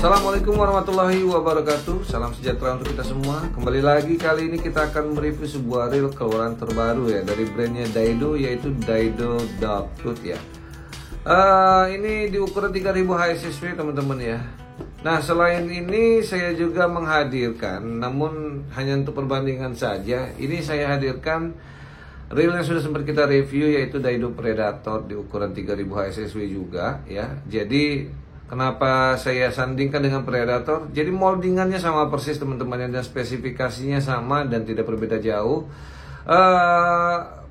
Assalamualaikum warahmatullahi wabarakatuh. Salam sejahtera untuk kita semua. Kembali lagi, kali ini kita akan mereview sebuah reel keluaran terbaru ya dari brandnya Daido, yaitu Daido Dog Tooth ya. Ini di ukuran 3000 HSSW teman-teman ya. Nah, selain ini saya juga menghadirkan, namun hanya untuk perbandingan saja, ini saya hadirkan reel yang sudah sempat kita review, yaitu Daido Predator di ukuran 3000 HSSW juga ya. Jadi kenapa saya sandingkan dengan Predator? Jadi moldingannya sama persis teman-teman, dan spesifikasinya sama dan tidak berbeda jauh.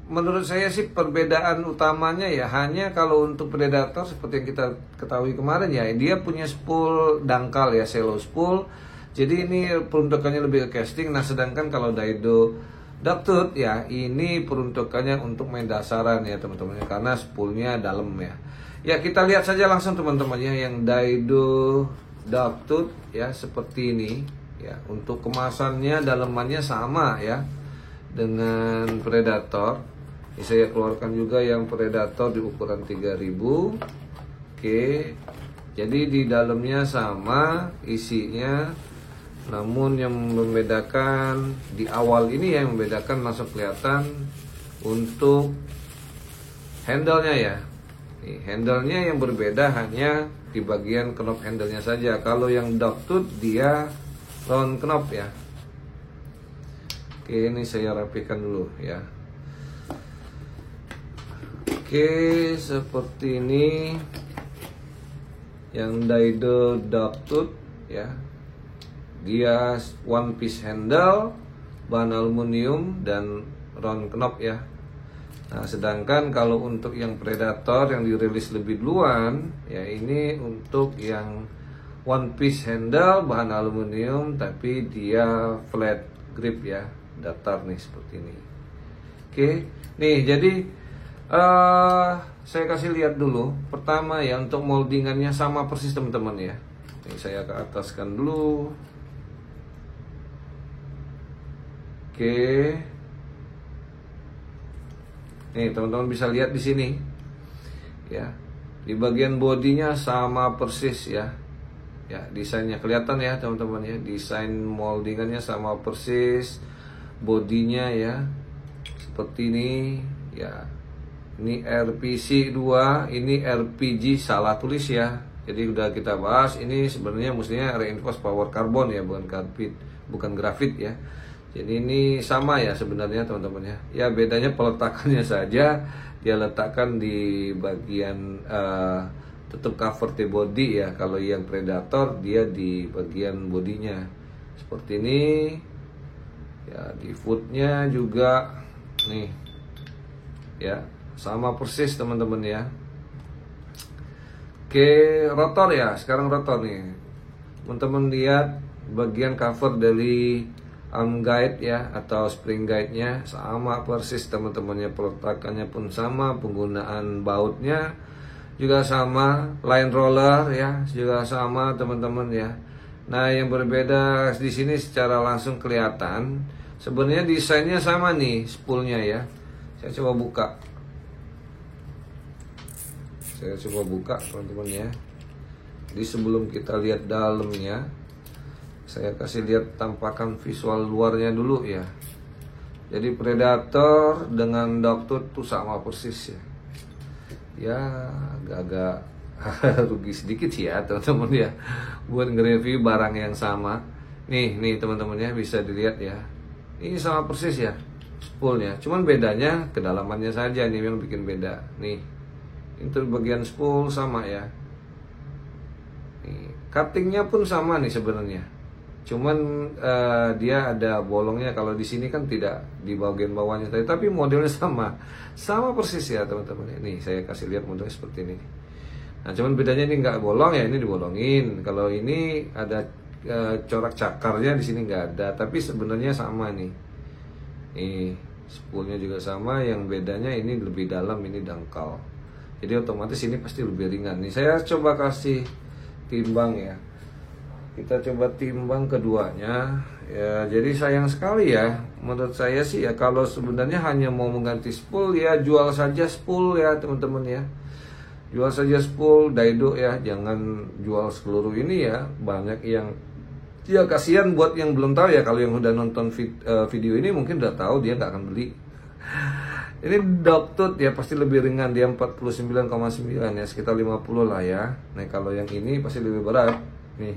Menurut saya sih perbedaan utamanya ya hanya kalau untuk Predator seperti yang kita ketahui kemarin ya, dia punya spool dangkal ya, shallow spool. Jadi ini peruntukannya lebih ke casting. Nah, sedangkan kalau Daido Dog Tooth ya, ini peruntukannya untuk main dasaran ya teman-teman, karena spoolnya dalam ya. Ya, kita lihat saja langsung teman-teman ya, yang Daido Dog Tooth ya seperti ini ya. Untuk kemasannya, dalemannya sama ya dengan Predator. Ini saya keluarkan juga yang Predator di ukuran 3000. Oke. Jadi di dalamnya sama isinya, namun yang membedakan di awal ini ya, yang membedakan langsung kelihatan untuk handle-nya ya. Handle-nya yang berbeda hanya di bagian knob handle-nya saja. Kalau yang Dog Tooth dia round knob ya. Oke, ini saya rapikan dulu ya. Oke, seperti ini yang Daido Dog Tooth ya. Dia one piece handle, bahan aluminium dan round knob ya. Nah, sedangkan kalau untuk yang Predator yang dirilis lebih duluan ya, ini untuk yang one piece handle, bahan aluminium, tapi dia flat grip ya, datar nih seperti ini. Oke, nih jadi saya kasih lihat dulu. Pertama ya, untuk moldingannya sama persis teman-teman ya. Ini saya ke ataskan dulu. Oke. Nih teman-teman bisa lihat di sini ya, di bagian bodinya sama persis ya. Ya, desainnya kelihatan ya teman-teman ya, desain moldingannya sama persis, bodinya ya seperti ini ya. Ini RPC 2, ini RPG, salah tulis ya. Jadi udah kita bahas, ini sebenarnya mestinya reinforced power carbon ya, bukan karbit, bukan grafit ya. Jadi ini sama ya sebenarnya teman-teman ya. Ya, bedanya peletakannya saja, dia letakkan di bagian tutup cover T-body ya. Kalau yang Predator dia di bagian bodinya seperti ini ya. Di footnya juga nih ya, sama persis teman-teman ya. Oke, rotor ya, sekarang rotor nih teman-teman, lihat bagian cover dari arm guide ya, atau spring guide-nya sama persis teman-temannya. Peletakannya pun sama, penggunaan bautnya juga sama, line roller ya juga sama teman-teman ya. Nah, yang berbeda di sini secara langsung kelihatan, sebenarnya desainnya sama nih spoolnya ya. Saya coba buka. Teman-teman ya. Jadi sebelum kita lihat dalamnya, saya kasih lihat tampakan visual luarnya dulu ya. Jadi Predator dengan Dog Tooth tuh sama persis ya. Ya, agak rugi sedikit sih ya teman-teman ya, buat nge-review barang yang sama. Nih teman-teman ya, bisa dilihat ya. Ini sama persis ya spoolnya, cuman bedanya kedalamannya saja nih yang bikin beda. Nih, itu bagian spool sama ya. Nih, cuttingnya pun sama nih sebenarnya. Cuman dia ada bolongnya. Kalau di sini kan tidak, di bagian bawahnya tadi, tapi modelnya sama persis ya teman-teman. Nih saya kasih lihat modelnya seperti ini. Nah, cuman bedanya ini nggak bolong ya, ini dibolongin. Kalau ini ada corak cakarnya, di sini nggak ada, tapi sebenarnya sama nih. Nih spoolnya juga sama, yang bedanya ini lebih dalam, ini dangkal. Jadi otomatis ini pasti lebih ringan. Nih saya coba kasih timbang ya. Kita coba timbang keduanya ya. Jadi sayang sekali ya, menurut saya sih ya, kalau sebenarnya hanya mau mengganti spool ya jual saja spool ya teman-teman ya. Jual saja spool Daido ya, jangan jual seluruh ini ya. Banyak yang ya kasihan buat yang belum tahu ya. Kalau yang udah nonton video ini mungkin udah tahu, dia nggak akan beli. Ini Doctut ya, pasti lebih ringan, dia 49,9 ya, sekitar 50 lah ya. Nah kalau yang ini pasti lebih berat nih,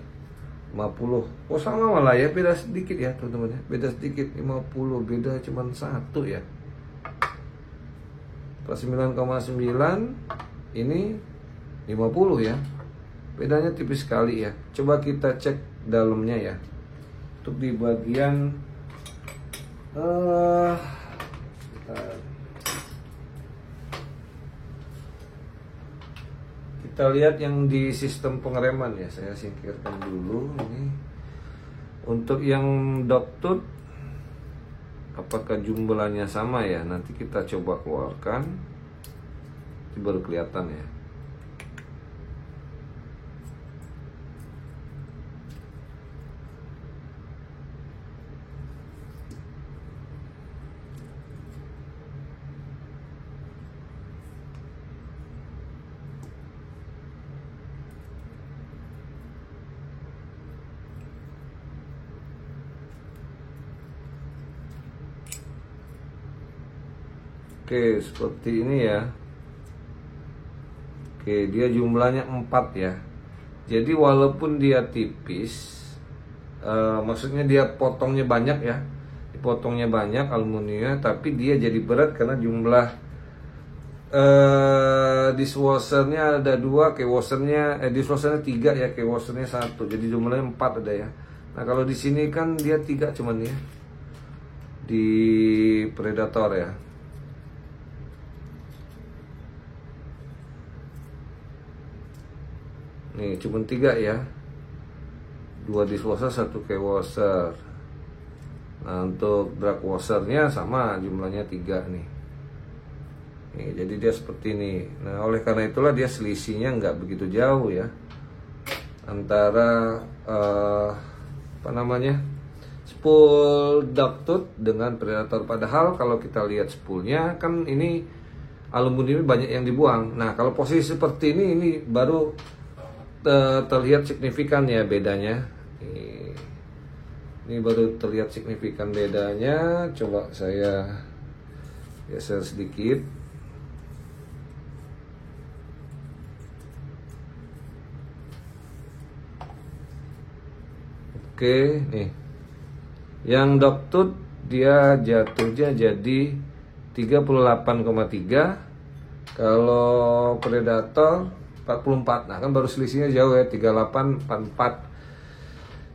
50. Oh sama malah ya, beda sedikit ya teman-teman ya, beda sedikit, 50, beda cuman 1 ya. 49,9 ini 50 ya, bedanya tipis sekali ya. Coba kita cek dalamnya ya. Untuk di bagian kita lihat yang di sistem pengereman ya, saya singkirkan dulu ini. Untuk yang Doctut apakah jumlahnya sama ya, nanti kita coba keluarkan, ini baru kelihatan ya. Oke, seperti ini ya. Oke, dia jumlahnya 4 ya. Jadi walaupun dia tipis, maksudnya dia potongnya banyak ya, potongnya banyak aluminiumnya, tapi dia jadi berat karena jumlah dishwashernya ada 2, dishwashernya 3 ya, dishwashernya 1, jadi jumlahnya 4 ada ya. Nah kalau di sini kan dia 3 cuman ya, di Predator ya. Nih cuma 3 ya, 2 dishwasher 1 washer. Nah untuk drag washernya sama, jumlahnya 3 nih. Nih jadi dia seperti ini. Nah oleh karena itulah dia selisihnya nggak begitu jauh ya, antara spool Doctut dengan Predator. Padahal kalau kita lihat spoolnya kan ini aluminium banyak yang dibuang. Nah kalau posisi seperti ini baru terlihat signifikan ya bedanya. Ini baru terlihat signifikan bedanya. Coba saya geser sedikit. Oke, nih. Yang Doctut dia jatuhnya jadi 38,3. Kalau Predator 44. Nah kan baru selisihnya jauh ya, 38, 44,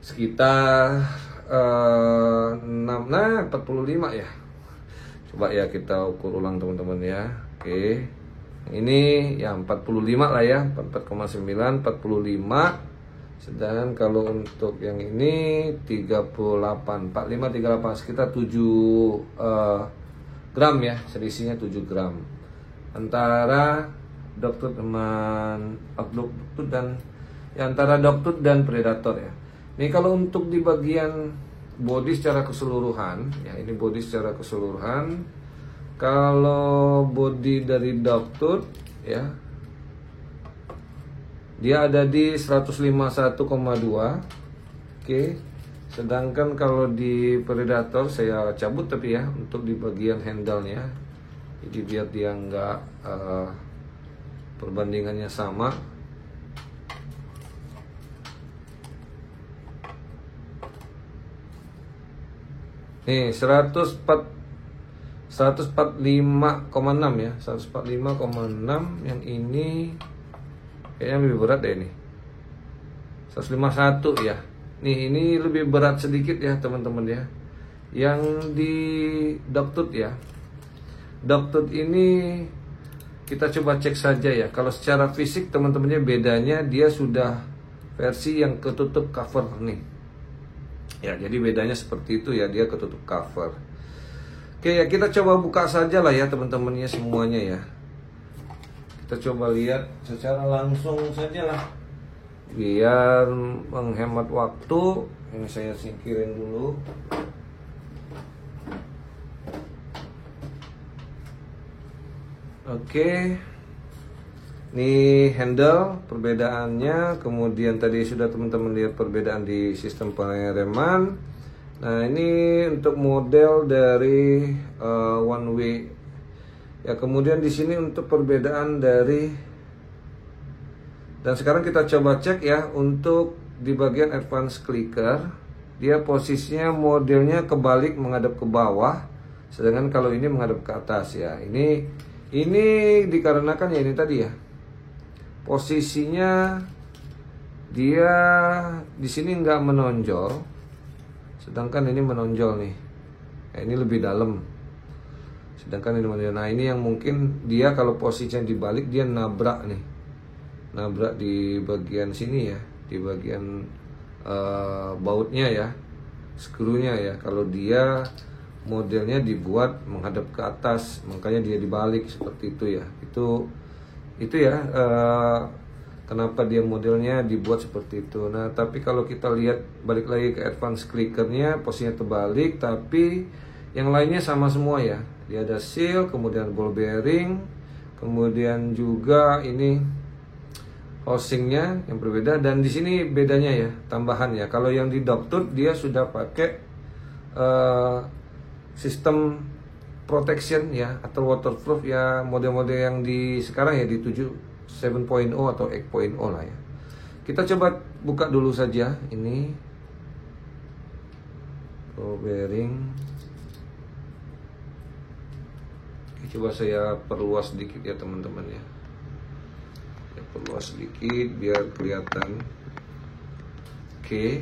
sekitar 6, nah 45 ya. Coba ya kita ukur ulang teman-teman ya. Oke, ini ya 45 lah ya, 44,9, 45. Sedangkan kalau untuk yang ini 38, 45, 38, sekitar 7 gram ya, selisihnya 7 gram antara Doctut dan antara Doctut dan Predator ya. Ini kalau untuk di bagian body secara keseluruhan ya, ini body secara keseluruhan. Kalau body dari Doctut ya, dia ada di 151,2. Oke. Sedangkan kalau di Predator saya cabut tapi ya, untuk di bagian handle-nya, jadi biar dia nggak perbandingannya sama. Nih 145,6 ya, 145,6. Yang ini kayaknya lebih berat deh ini, 151 ya. Nih ini lebih berat sedikit ya teman-teman ya. Yang di Doctut ya, Doctut ini kita coba cek saja ya. Kalau secara fisik teman-temannya bedanya, dia sudah versi yang ketutup cover nih ya, jadi bedanya seperti itu ya, dia ketutup cover. Oke ya, kita coba buka saja lah ya teman-temannya semuanya ya. Kita coba lihat secara langsung saja lah, biar menghemat waktu. Ini saya singkirin dulu. Oke. Ini handle perbedaannya, kemudian tadi sudah teman-teman lihat perbedaan di sistem pengereman. Nah, ini untuk model dari one way. Ya, kemudian di sini untuk perbedaan dari, dan sekarang kita coba cek ya untuk di bagian advance clicker, dia posisinya modelnya kebalik menghadap ke bawah, sedangkan kalau ini menghadap ke atas ya. Ini dikarenakan ya ini tadi ya. Posisinya dia di sini nggak menonjol, sedangkan ini menonjol nih. Ini lebih dalam, sedangkan ini menonjol. Nah, ini yang mungkin dia kalau posisinya dibalik dia nabrak nih, nabrak di bagian sini ya, di bagian bautnya ya, skrunya ya. Kalau dia modelnya dibuat menghadap ke atas, makanya dia dibalik seperti itu ya. Itu ya kenapa dia modelnya dibuat seperti itu. Nah, tapi kalau kita lihat balik lagi ke advance clickernya, posisinya terbalik, tapi yang lainnya sama semua ya. Dia ada seal, kemudian ball bearing, kemudian juga ini housingnya yang berbeda, dan di sini bedanya ya, tambahan ya. Kalau yang di Dogtooth dia sudah pakai sistem protection ya, atau waterproof ya, model-model yang di sekarang ya di 7.0 atau 8.0 lah ya. Kita coba buka dulu saja ini ball bearing. Coba saya perluas sedikit ya teman-teman ya. Perluas sedikit biar kelihatan. Oke.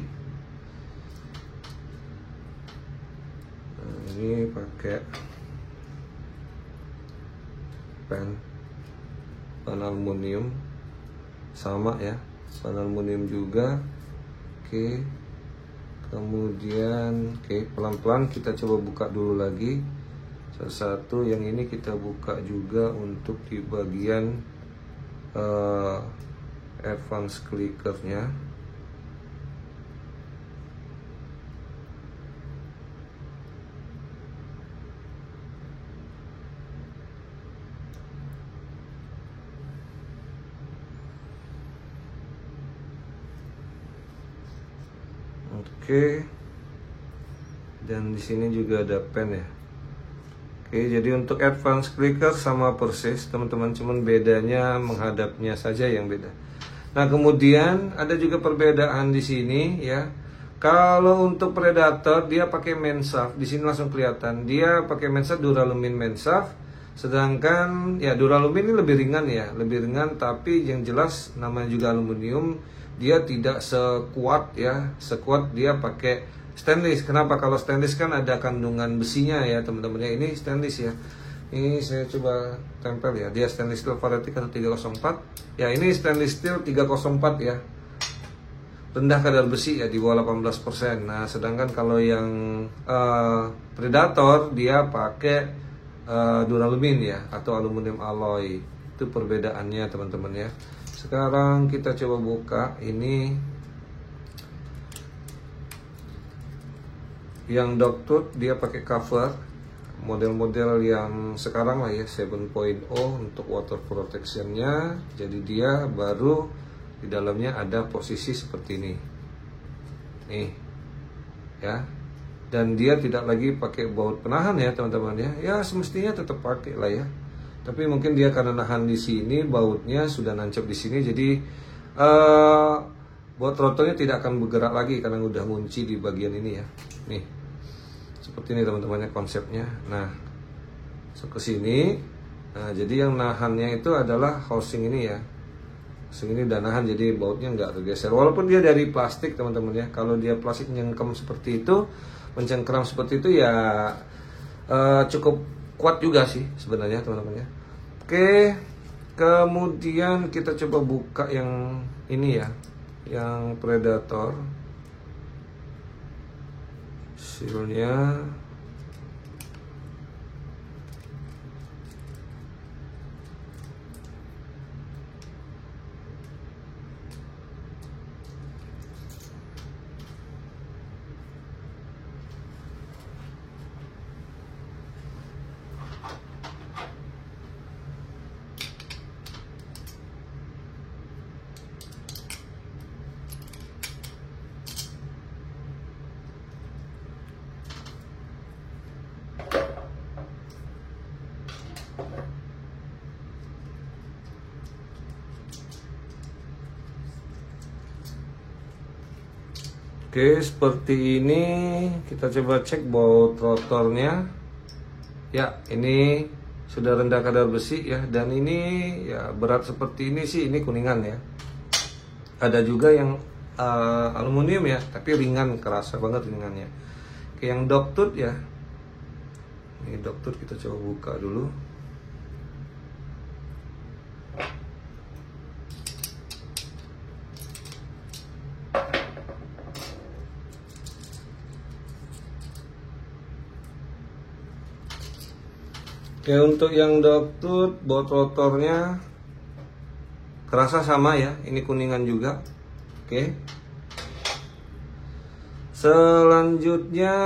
Nah, ini pakai pan aluminium sama ya, pan aluminium juga. Oke. Kemudian pelan-pelan kita coba buka dulu lagi satu-satu. Yang ini kita buka juga untuk di bagian advance clickernya. Oke. Dan di sini juga ada pen ya. Oke, jadi untuk advance clicker sama persis teman-teman, cuman bedanya menghadapnya saja yang beda. Nah, kemudian ada juga perbedaan di sini ya. Kalau untuk Predator dia pakai main shaft, di sini langsung kelihatan dia pakai main shaft duralumin main shaft. Sedangkan ya duralumin ini lebih ringan ya, lebih ringan, tapi yang jelas namanya juga aluminium, dia tidak sekuat ya, sekuat dia pakai stainless. Kenapa? Kalau stainless kan ada kandungan besinya ya teman-teman ya. Ini stainless ya. Ini saya coba tempel ya. Dia stainless steel variety 304. Ya, ini stainless steel 304 ya. Rendah kadar besi ya, di bawah 18%. Nah, sedangkan kalau yang Predator dia pakai duralumin ya, atau aluminium alloy. Itu perbedaannya teman-teman ya. Sekarang kita coba buka ini yang Dogtooth, dia pakai cover model-model yang sekarang lah ya, 7.0 untuk water protectionnya. Jadi dia baru di dalamnya ada posisi seperti ini nih ya, dan dia tidak lagi pakai baut penahan ya teman-teman ya. Ya semestinya tetap pakai lah ya, tapi mungkin dia karena nahan di sini, bautnya sudah nancap di sini, jadi baut rotornya tidak akan bergerak lagi karena udah ngunci di bagian ini ya. Nih seperti ini teman-temannya konsepnya. Nah, ke sini. Nah, jadi yang nahannya itu adalah housing ini ya. Housing ini udah nahan, jadi bautnya nggak tergeser. Walaupun dia dari plastik teman-teman ya. Kalau dia plastik nyengkem seperti itu, mencengkeram seperti itu ya, cukup kuat juga sih sebenarnya teman-teman ya. Oke, kemudian kita coba buka yang ini ya, yang Predator. Sealnya Oke, seperti ini. Kita coba cek baut rotornya. Ya, ini sudah rendah kadar besi ya. Dan ini ya berat seperti ini sih, ini kuningan ya. Ada juga yang aluminium ya, tapi ringan, kerasa banget ringannya. Oke, yang dogtooth ya. Ini dogtooth, kita coba buka dulu. Oke, untuk yang dogtooth baut rotornya kerasa sama ya, ini kuningan juga. Oke. Selanjutnya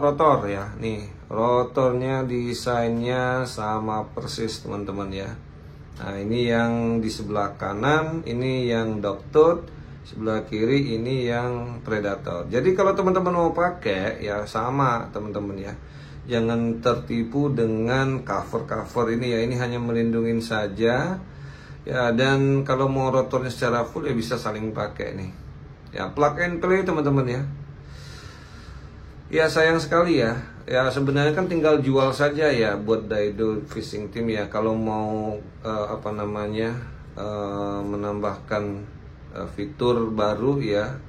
rotor ya. Nih, rotornya desainnya sama persis teman-teman ya. Nah, ini yang di sebelah kanan, ini yang dogtooth, sebelah kiri ini yang predator. Jadi kalau teman-teman mau pakai ya sama teman-teman ya. Jangan tertipu dengan cover-cover ini ya. Ini hanya melindungi saja. Ya, dan kalau mau rotornya secara full ya bisa saling pakai nih. Ya, plug and play teman-teman ya. Ya, sayang sekali ya. Ya, sebenarnya kan tinggal jual saja ya buat Daido Fishing Team ya. Kalau mau menambahkan fitur baru ya.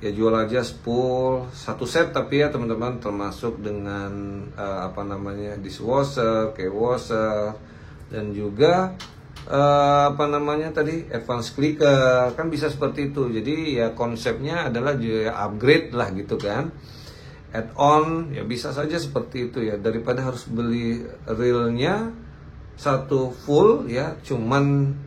Ya, jual aja spool satu set, tapi ya teman-teman, termasuk dengan dishwasher, washer, dan juga advance clicker, kan bisa seperti itu. Jadi ya konsepnya adalah ya upgrade lah gitu kan, add on ya bisa saja seperti itu ya, daripada harus beli reelnya satu full ya. Cuman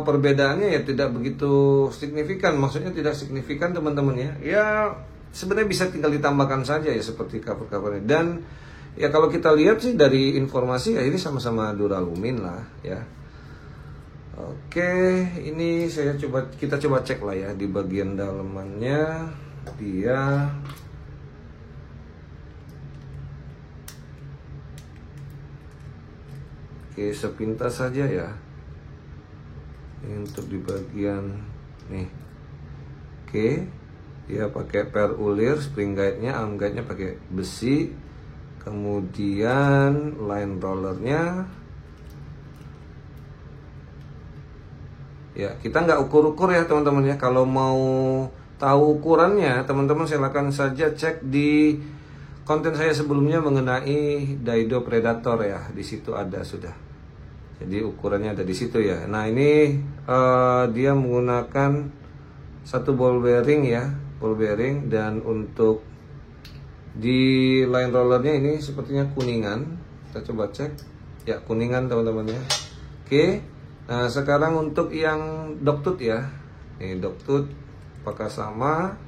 perbedaannya ya tidak begitu signifikan, maksudnya tidak signifikan teman-teman ya. Ya sebenarnya bisa tinggal ditambahkan saja ya seperti cover-covernya. Dan ya kalau kita lihat sih dari informasi ya ini sama-sama duralumin lah ya. Oke, ini kita coba cek lah ya di bagian dalamannya dia. Oke, sepintas saja ya. Ini untuk di bagian nih. Oke, dia pakai per ulir, spring guide-nya, arm guide-nya pakai besi. Kemudian line rollernya ya, kita nggak ukur-ukur ya teman-teman ya. Kalau mau tahu ukurannya, teman-teman silakan saja cek di konten saya sebelumnya mengenai Daido Predator ya. Di situ ada sudah. Jadi ukurannya ada di situ ya. Nah, ini dia menggunakan satu ball bearing ya, ball bearing. Dan untuk di line rollernya ini sepertinya kuningan. Kita coba cek ya, kuningan teman-teman ya. Oke. Nah, sekarang untuk yang dogtooth ya. Nih dogtooth apakah sama?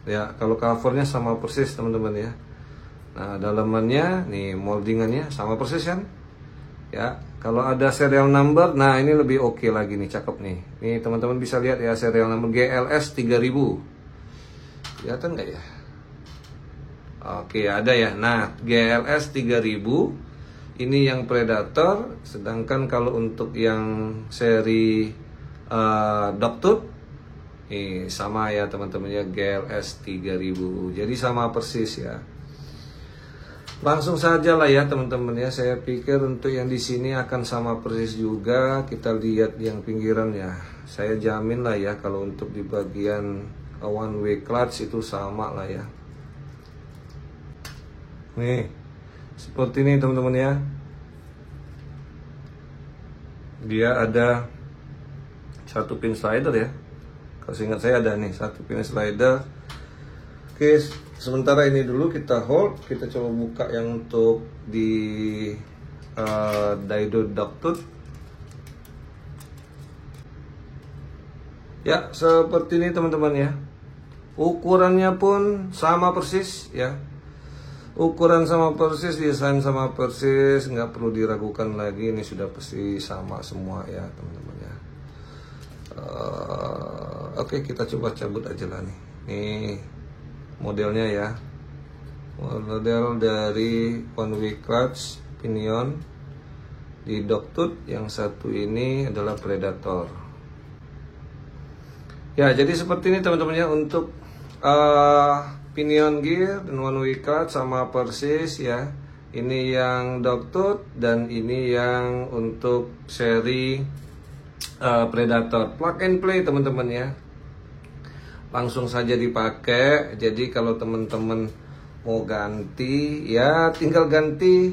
Ya, kalau covernya sama persis teman-teman ya. Nah, dalamannya nih, moldingannya sama persis kan? Ya, kalau ada serial number, nah ini lebih oke lagi nih, cakep nih. Nih teman-teman bisa lihat ya, serial number GLS 3000. Kelihatan nggak ya? Oke, ada ya. Nah, GLS 3000 ini yang predator, sedangkan kalau untuk yang seri dogtooth sama ya teman-teman ya, GLS 3000. Jadi sama persis ya. Langsung saja lah ya teman-teman ya. Saya pikir untuk yang di sini akan sama persis juga. Kita lihat yang pinggiran ya. Saya jamin lah ya kalau untuk di bagian one way clutch itu sama lah ya. Nih, seperti ini teman-teman ya. Dia ada satu pin slider ya. Kalau ingat saya ada nih satu pin slider. Oke, sementara ini dulu kita hold. Kita coba buka yang untuk di Daido dogtooth. Ya, seperti ini teman-teman ya. Ukurannya pun sama persis ya. Ukuran sama persis, desain sama persis, nggak perlu diragukan lagi. Ini sudah pasti sama semua ya teman-teman ya. Oke, kita coba cabut aja lah nih. Nih modelnya ya. Model dari one way clutch pinion. Di dogtooth yang satu ini adalah predator. Ya, jadi seperti ini teman-teman ya untuk pinion gear dan one way cut sama persis ya. Ini yang dogtooth dan ini yang untuk seri predator. Plug and play teman-teman ya. Langsung saja dipakai. Jadi kalau teman-teman mau ganti ya tinggal ganti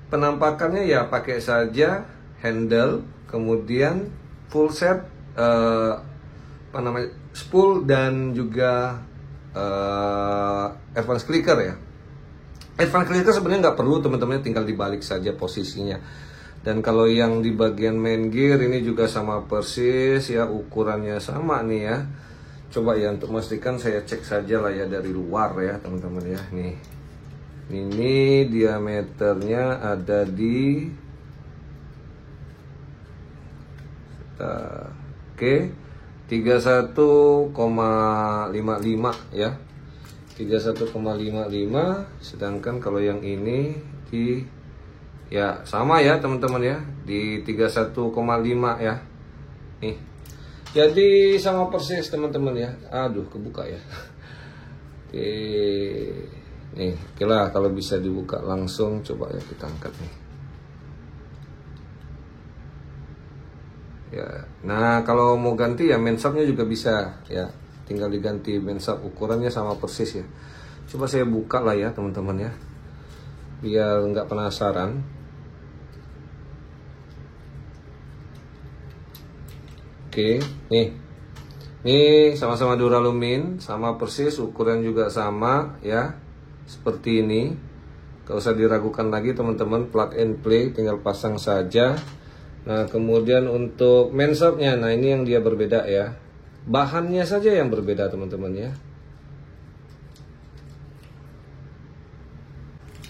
penampakannya ya, pakai saja handle, kemudian full set spool dan juga advance clicker ya. Advance clicker sebenarnya nggak perlu teman-teman, tinggal dibalik saja posisinya. Dan kalau yang di bagian main gear ini juga sama persis ya, ukurannya sama nih ya. Coba ya untuk memastikan saya cek saja lah ya dari luar ya teman-teman ya. Nih, ini diameternya ada di oke 31,55 ya, 31,55. Sedangkan kalau yang ini di ya sama ya teman-teman ya, di 31,5 ya. Nih, jadi sama persis teman-teman ya. Aduh, kebuka ya. Oke, nih kira kalau bisa dibuka langsung, coba ya kita angkat nih ya. Nah kalau mau ganti ya mensapnya juga bisa ya, tinggal diganti mensap, ukurannya sama persis ya. Coba saya buka lah ya teman-teman ya, biar nggak penasaran. Oke, nih sama-sama duralumin, sama persis, ukuran juga sama ya, seperti ini. Gak usah diragukan lagi teman-teman, plug and play, tinggal pasang saja. Nah kemudian untuk mensapnya, nah ini yang dia berbeda ya, bahannya saja yang berbeda teman-teman ya.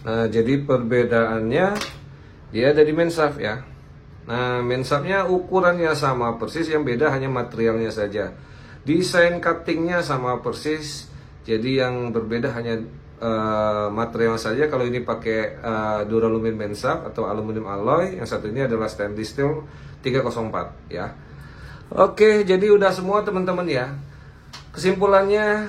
Nah jadi perbedaannya dia ada di mensap ya. Nah mensapnya ukurannya sama persis, yang beda hanya materialnya saja. Desain cuttingnya sama persis, jadi yang berbeda hanya material saja. Kalau ini pakai duralumin mensap atau aluminium alloy, yang satu ini adalah stainless steel 304 ya. Oke, jadi udah semua teman-teman ya. Kesimpulannya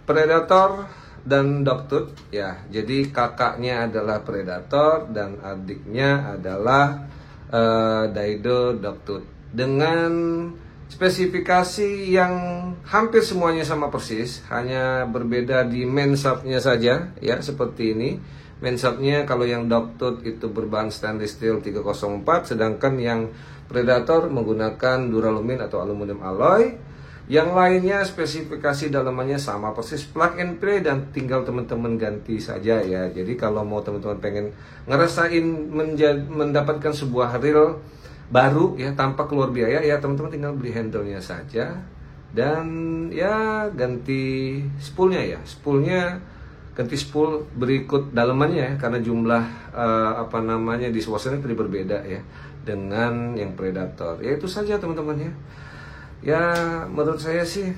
predator dan dogtooth ya. Jadi kakaknya adalah predator dan adiknya adalah Daido dogtooth, dengan spesifikasi yang hampir semuanya sama persis, hanya berbeda di mensapnya saja ya, seperti ini. Mensapnya kalau yang dogtooth itu berbahan stainless steel 304, sedangkan yang predator menggunakan duralumin atau aluminium alloy. Yang lainnya spesifikasi dalamannya sama persis, plug and play, dan tinggal teman-teman ganti saja ya. Jadi kalau mau teman-teman pengen ngerasain mendapatkan sebuah reel baru ya tanpa keluar biaya ya, teman-teman tinggal beli handle-nya saja dan ya ganti spoolnya ya. Spoolnya ganti spool berikut dalamannya ya, karena jumlah dishwashernya tadi berbeda ya dengan yang predator. Ya itu saja teman-teman ya. Ya menurut saya sih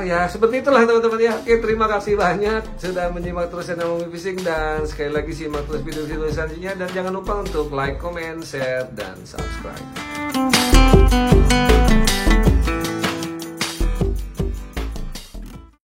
ya seperti itulah teman-teman ya. Oke, terima kasih banyak sudah menyimak terus channel Momi Fishing, dan sekali lagi simak terus video-video selanjutnya, dan jangan lupa untuk like, comment, share, dan subscribe.